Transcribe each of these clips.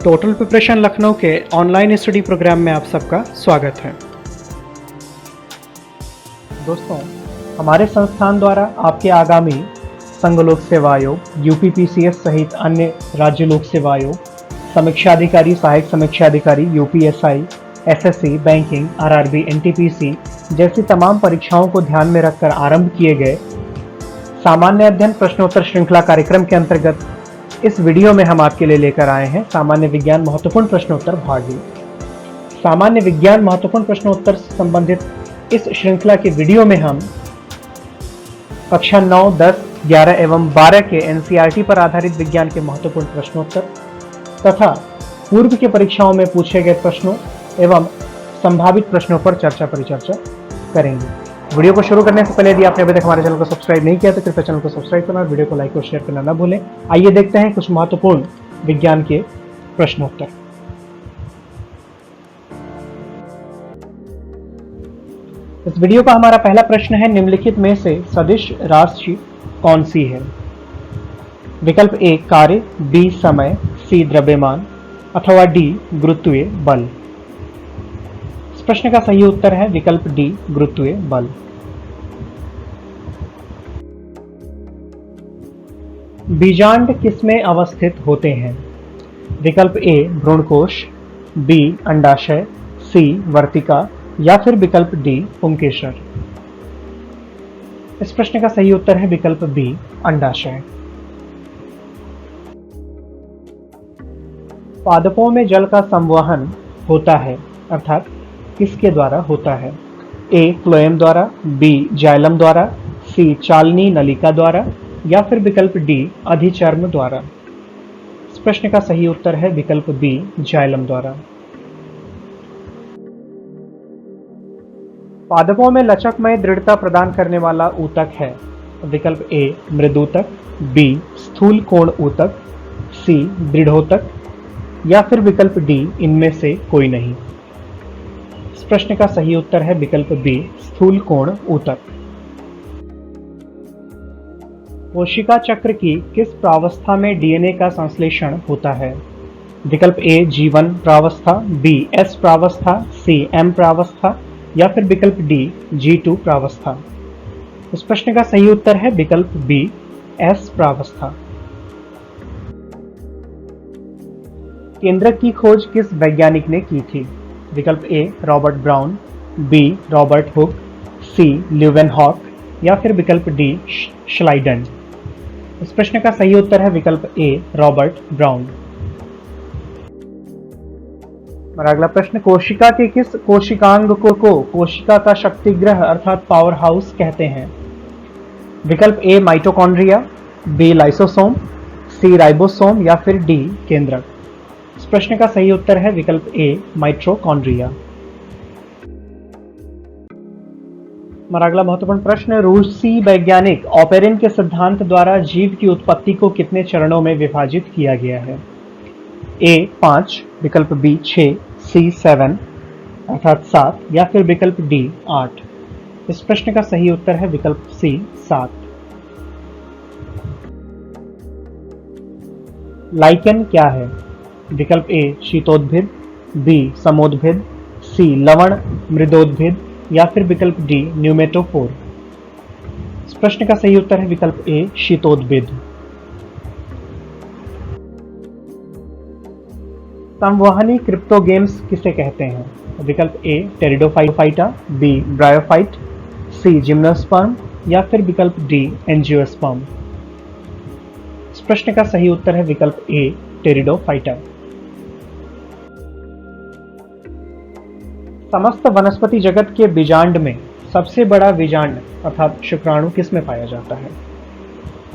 Total preparation Lucknow के online study programme में आप सबका स्वागत है। दोस्तों, हमारे संस्थान द्वारा आपके आगामी संघ लोक सेवा आयोग, यूपीपीसीएस सहित अन्य राज्य लोक सेवा आयोग, समीक्षा अधिकारी, सहायक समीक्षा अधिकारी, UPSI, SSC, banking, RRB, NTPC जैसी तमाम परीक्षाओं को ध्यान में रखकर आरंभ किए गए सामान्य अध्ययन प्रश्नोत्तर श्रृंखला कार्यक्रम के अंतर्गत इस वीडियो में हम आपके लिए लेकर आए हैं सामान्य विज्ञान महत्वपूर्ण प्रश्नोत्तर भाग 1। सामान्य विज्ञान महत्वपूर्ण प्रश्नोत्तर से संबंधित इस श्रृंखला के वीडियो में हम कक्षा 9, 10, 11 एवं 12 के एनसीईआरटी पर आधारित विज्ञान के महत्वपूर्ण प्रश्नोत्तर तथा पूर्व की परीक्षाओं में पूछे गए प्रश्नों एवं संभावित प्रश्नों पर चर्चा परिचर्चा करेंगे। वीडियो को शुरू करने से पहले यदि आपने अभी तक हमारे चैनल को सब्सक्राइब नहीं किया तो कृपया चैनल को सब्सक्राइब करना और वीडियो को लाइक और शेयर करना न भूलें। आइए देखते हैं कुछ महत्वपूर्ण विज्ञान के प्रश्नोत्तर। इस वीडियो का हमारा पहला प्रश्न है, निम्नलिखित में से सदिश राशि कौन सी है? विकल्प ए कार्य, बी समय, सी द्रव्यमान अथवा डी गुरुत्वीय बल। इस प्रश्न का सही उत्तर है विकल्प डी गुरुत्वीय बल। बीजांड किसमें अवस्थित होते हैं? विकल्प ए भ्रूणकोश, बी अंडाशय, सी वर्तिका या फिर विकल्प डी पुंकेसर। इस प्रश्न का सही उत्तर है विकल्प बी अंडाशय। पादपों में जल का संवहन होता है अर्थात किसके द्वारा होता है? ए फ्लोएम द्वारा, बी जाइलम द्वारा, सी चालनी नलिका द्वारा या फिर विकल्प डी अधिचर्म द्वारा। इस प्रश्न का सही उत्तर है विकल्प बी जाइलम द्वारा। पादपों में लचकमय दृढ़ता प्रदान करने वाला ऊतक है? विकल्प ए मृदूतक, बी स्थूल कोण ऊतक, सी दृढ़ोतक या फिर विकल्प डी इनमें से कोई नहीं। इस प्रश्न का सही उत्तर है विकल्प बी स्थूल कोण ऊतक। कोशिका चक्र की किस प्रावस्था में डीएनए का संश्लेषण होता है? विकल्प ए G1 प्रावस्था, बी S प्रावस्था, सी M प्रावस्था या फिर विकल्प डी G2 प्रावस्था। इस प्रश्न का सही उत्तर है विकल्प बी S प्रावस्था। केंद्रक की खोज किस वैज्ञानिक ने की थी? विकल्प A Robert Brown, B Robert Hooke, C Leeuwenhoek या फिर विकल्प डी श्लाइडन। इस प्रश्न का सही उत्तर है विकल्प ए रॉबर्ट ब्राउन। और अगला प्रश्न, कोशिका के किस कोशिकांग को कोशिका का शक्तिगृह अर्थात पावर हाउस कहते हैं? विकल्प ए माइटोकॉन्ड्रिया, बी लाइसोसोम, सी राइबोसोम या फिर डी केंद्रक। इस प्रश्न का सही उत्तर है विकल्प ए माइटोकॉन्ड्रिया। हमारा अगला महत्वपूर्ण प्रश्न, रूसी वैज्ञानिक ऑपेरिन के सिद्धांत द्वारा जीव की उत्पत्ति को कितने चरणों में विभाजित किया गया है? ए 5, विकल्प बी 6, सी 7 अर्थात 7 या फिर विकल्प डी 8। इस प्रश्न का सही उत्तर है विकल्प सी 7। लाइकेन क्या है? विकल्प ए शीतोद्भिद, बी समोद्भिद, सी लवण मृदोद्भिद या फिर विकल्प डी न्यूमेटोफोर। इस प्रश्न का सही उत्तर है विकल्प ए शीतोद्भिद। संवहनी क्रिप्टोगेम्स किसे कहते हैं? विकल्प ए टेरिडोफाइटा, बी ब्रायोफाइट, सी जिम्नोस्पर्म या फिर विकल्प डी एंजियोस्पर्म। इस प्रश्न का सही उत्तर है विकल्प ए टेरिडोफाइटा। समस्त वनस्पति जगत के बीजांड में सबसे बड़ा बीजांड अर्थात शुक्राणु किस में पाया जाता है?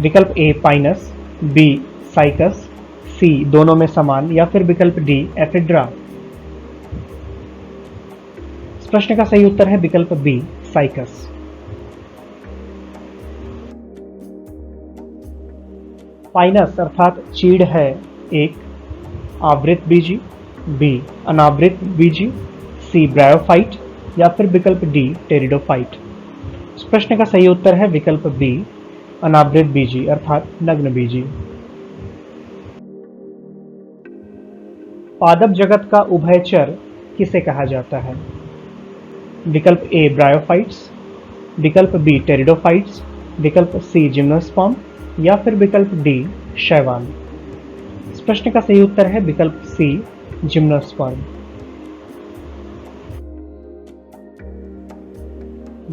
विकल्प ए पाइनस, बी साइकस, सी दोनों में समान या फिर विकल्प डी एफिड्रा। इस प्रश्न का सही उत्तर है विकल्प बी साइकस। पाइनस अर्थात चीड़ है एक आवृत बीजी, बी अनावृत बीजी, सी ब्रायोफाइट या फिर विकल्प डी टेरिडोफाइट। इस प्रश्न का सही उत्तर है विकल्प बी अनावृत बीजी अर्थात नग्न बीजी। पादप जगत का उभयचर किसे कहा जाता है? विकल्प ए ब्रायोफाइट्स, विकल्प बी टेरिडोफाइट्स, विकल्प सी जिम्नोस्पर्म या फिर विकल्प डी शैवाल। इस प्रश्न का सही उत्तर है विकल्प सी जिम्नोस्पर्म।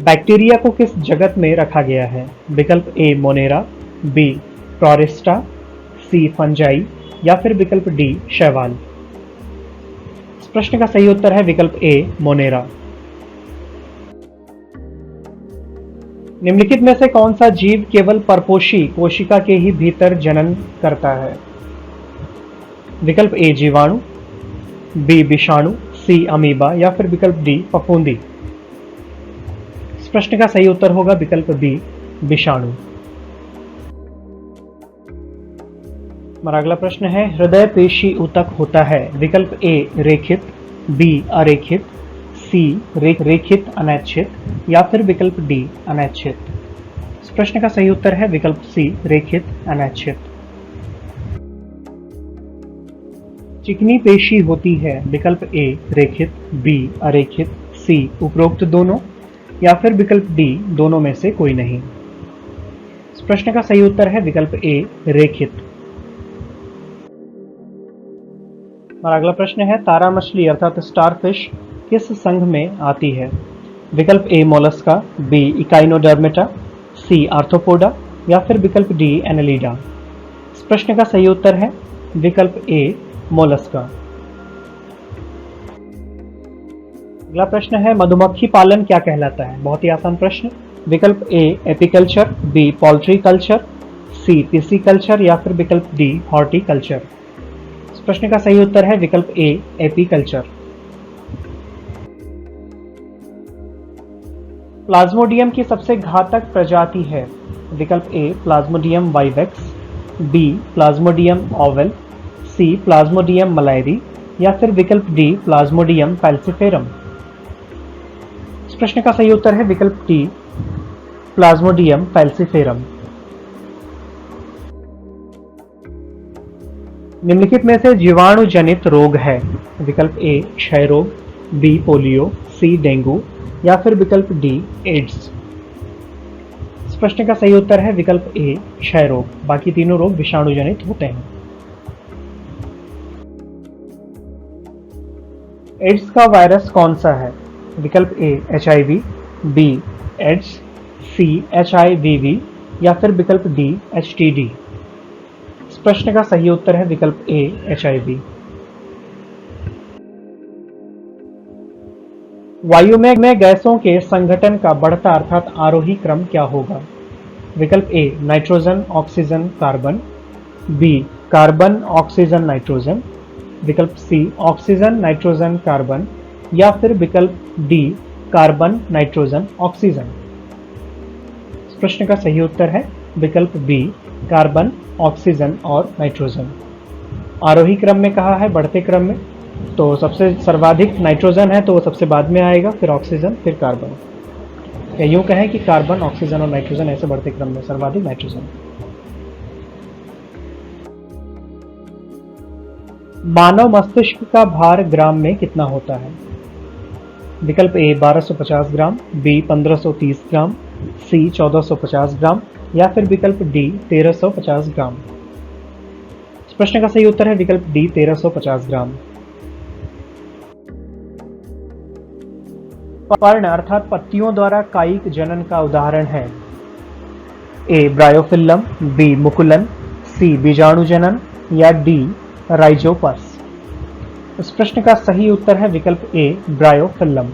बैक्टीरिया को किस जगत में रखा गया है? विकल्प ए मोनेरा, बी प्रोरिस्टा, सी फंजाई या फिर विकल्प डी शैवाल। इस प्रश्न का सही उत्तर है विकल्प ए मोनेरा। निम्नलिखित में से कौन सा जीव केवल परपोषी कोशिका के ही भीतर जनन करता है? विकल्प ए जीवाणु, बी विषाणु, सी अमीबा या फिर विकल्प डी फफूंदी। इस प्रश्न का सही उत्तर होगा विकल्प बी विषाणु। हमारा अगला प्रश्न है, हृदय पेशी ऊतक होता है? विकल्प ए रेखित, बी अरेखित, सी रेखित अनैच्छिक या फिर विकल्प डी अनैच्छिक। इस प्रश्न का सही उत्तर है विकल्प सी रेखित अनैच्छिक। चिकनी पेशी होती है? विकल्प ए रेखित, बी अरेखित, सी उपरोक्त दोनों या फिर विकल्प डी दोनों में से कोई नहीं। इस प्रश्न का सही उत्तर है विकल्प ए रेखित। हमारा अगला प्रश्न है, तारा मछली अर्थात स्टारफिश किस संघ में आती है? विकल्प ए मोलस्का, बी इकाइनोडर्मेटा, सी आर्थ्रोपोडा या फिर विकल्प डी एनेलिडा। इस प्रश्न का सही उत्तर है विकल्प ए मोलस्का। अगला प्रश्न है, मधुमक्खी पालन क्या कहलाता है? बहुत ही आसान प्रश्न। विकल्प A apiculture, B poultry culture, C pisciculture या फिर विकल्प डी हॉर्टिकल्चर। इस प्रश्न का सही उत्तर है विकल्प ए एपीकल्चर। प्लाज्मोडियम की सबसे घातक प्रजाति है? विकल्प A Plasmodium vivax, B Plasmodium ovale, C Plasmodium malariae या फिर विकल्प डी प्लाज्मोडियम फैल्सिफेरम। इस प्रश्न का सही उत्तर है विकल्प डी प्लाज्मोडियम फैल्सिफेरम। निम्नलिखित में से जीवाणु जनित रोग है? विकल्प ए क्षय रोग, बी पोलियो, सी डेंगू या फिर विकल्प डी एड्स। इस प्रश्न का सही उत्तर है विकल्प ए क्षय रोग। बाकी तीनों रोग विषाणु जनित होते हैं। एड्स का वायरस कौन सा है? विकल्प ए HIV, बी एड्स, सी HIVV या फिर विकल्प डी HTD। इस प्रश्न का सही उत्तर है विकल्प ए HIV। वायु में गैसों के संघटन का बढ़ता अर्थात आरोही क्रम क्या होगा? विकल्प A nitrogen oxygen carbon, B carbon oxygen nitrogen, विकल्प सी ऑक्सीजन नाइट्रोजन कार्बन या फिर विकल्प डी कार्बन नाइट्रोजन ऑक्सीजन। इस प्रश्न का सही उत्तर है विकल्प बी कार्बन ऑक्सीजन और नाइट्रोजन। आरोही क्रम में कहा है, बढ़ते क्रम में, तो सबसे सर्वाधिक नाइट्रोजन है तो वो सबसे बाद में आएगा, फिर ऑक्सीजन, फिर कार्बन। या यूं कहें कि कार्बन ऑक्सीजन और नाइट्रोजन ऐसे बढ़ते क्रम में सर्वाधिक नाइट्रोजन। मानव मस्तिष्क का भार ग्राम में कितना होता है? विकल्प ए 1250 ग्राम, बी 1530 ग्राम, सी 1450 ग्राम या फिर विकल्प डी 1350 ग्राम। इस प्रश्न का सही उत्तर है विकल्प डी 1350 ग्राम। पर्ण अर्थात पत्तियों द्वारा कायिक जनन का उदाहरण है? ए ब्रायोफिल्लम, बी मुकुलन, सी बीजाणु जनन या डी राइजोपस। इस प्रश्न का सही उत्तर है विकल्प ए ब्रायोफिल्लम।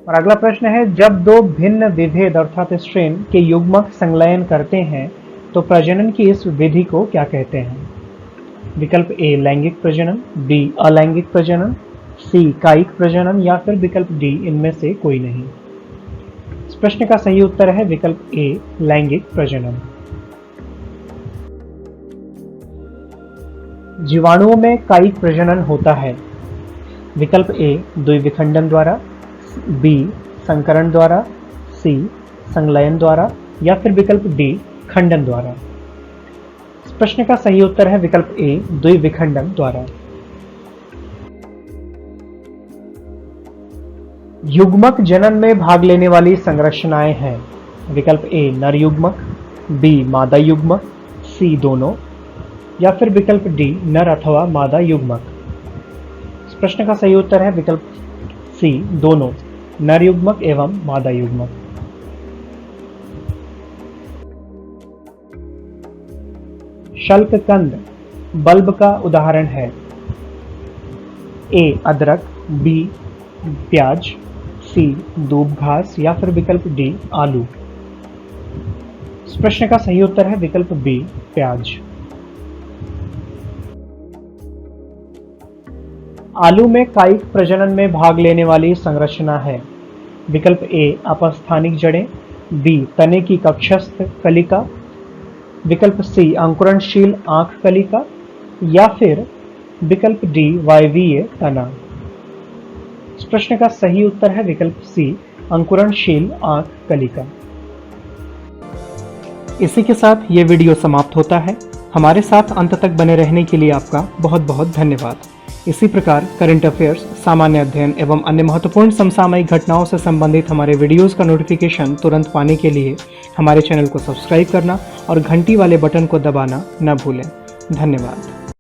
और अगला प्रश्न है, जब दो भिन्न विभेद अर्थात स्ट्रेन के युग्मक संलयन करते हैं तो प्रजनन की इस विधि को क्या कहते हैं? विकल्प ए लैंगिक प्रजनन, बी अलैंगिक प्रजनन, सी कायिक प्रजनन या फिर विकल्प डी इनमें से कोई नहीं। इस प्रश्न का सही उत्तर है विकल्प ए लैंगिक प्रजनन। जीवाणुओं में कायिक प्रजनन होता है? विकल्प ए द्विविखंडन द्वारा, बी संकरण द्वारा, सी संलयन द्वारा या फिर विकल्प डी खंडन द्वारा। इस प्रश्न का सही उत्तर है विकल्प ए, द्विविखंडन द्वारा। युग्मक जनन में भाग लेने वाली संरचनाएं हैं। विकल्प ए, नर युग्मक, बी, मादा युग्मक, सी, दोनों, या फिर विकल्प डी, नर अथवा मादा युग्मक। इस प्रश्न का सही उत्तर है विकल्प सी, दोनों, नर युग्मक एवं मादा युग्मक। शल्ककंद बल्ब का उदाहरण है। ए, अदरक, बी, प्याज, सी, दूब घास, या फिर विकल्प डी, आलू। इस प्रश्न का सही उत्तर है विकल्प बी, प्याज। आलू में कायिक प्रजनन में भाग लेने वाली संरचना है। विकल्प ए, अपस्थानिक जड़ें, बी, तने की कक्षस्थ कलिका, विकल्प सी, अंकुरणशील आंख कलिका, या फिर विकल्प डी, वायवीय तना। इस प्रश्न का सही उत्तर है विकल्प सी, अंकुरणशील आंख कलिका। इसी के साथ ये वीडियो समाप्त होता है। हमारे साथ अंत तक बने रहने के लिए आपका बहुत बहुत धन्यवाद। इसी प्रकार करंट अफेयर्स, सामान्य अध्ययन एवं अन्य महत्वपूर्ण समसामयिक घटनाओं से संबंधित हमारे वीडियोस का नोटिफिकेशन तुरंत पाने के लिए हमारे चैनल को सब्सक्राइब करना और घंटी वाले बटन को दबाना न भूलें। धन्यवाद।